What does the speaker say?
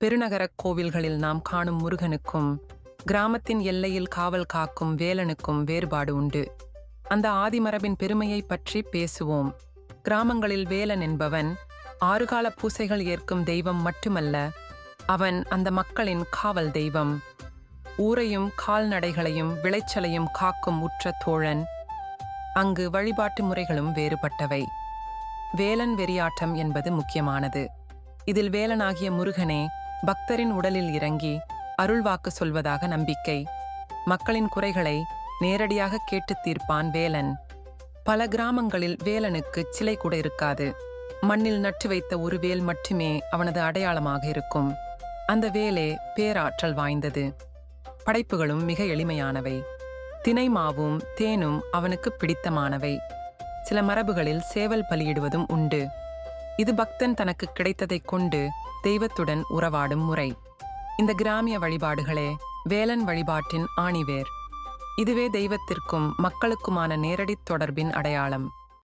பெருநகரக் கோவில்களில் நாம் காணும் முருகனுக்கும் கிராமத்தின் எல்லையில் காவல் காக்கும் வேலனுக்கும் வேறுபாடு உண்டு. அந்த ஆதிமரபின் பெருமையை பற்றி பேசுவோம். கிராமங்களில் வேலன் என்பவன் ஆறுகால பூசைகள் ஏற்கும் தெய்வம் மட்டுமல்ல, அவன் அந்த மக்களின் காவல் தெய்வம். ஊரையும் கால்நடைகளையும் விளைச்சலையும் காக்கும் உற்ற தோழன். அங்கு வழிபாட்டு முறைகளும் வேறுபட்டவை. வேலன் வெறியாட்டம் என்பது முக்கியமானது. இதில் வேலனாகிய முருகனே பக்தரின் உடலில் இறங்கி அருள்வாக்கு சொல்வதாக நம்பிக்கை. மக்களின் குறைகளை நேரடியாக கேட்டுத் தீர்ப்பான் வேலன். பல கிராமங்களில் வேலனுக்கு சிலை கூட இருக்காது. மண்ணில் நட்டு வைத்த ஒரு வேல் மட்டுமே அவனது அடையாளமாக இருக்கும். அந்த வேலே பேராற்றல் வாய்ந்தது. படைப்புகளும் மிக எளிமையானவை. தினை மாவும் தேனும் அவனுக்கு பிடித்தமானவை. சில மரபுகளில் சேவல் பலியிடுவதும் உண்டு. இது பக்தன் தனக்கு கிடைத்ததைக் கொண்டு தெய்வத்துடன் உறவாடும் முறை. இந்த கிராமிய வழிபாடுகளே வேலன் வழிபாட்டின் ஆணிவேர். இதுவே தெய்வத்திற்கும் மக்களுக்குமான நேரடித் தொடர்பின் அடையாளம்.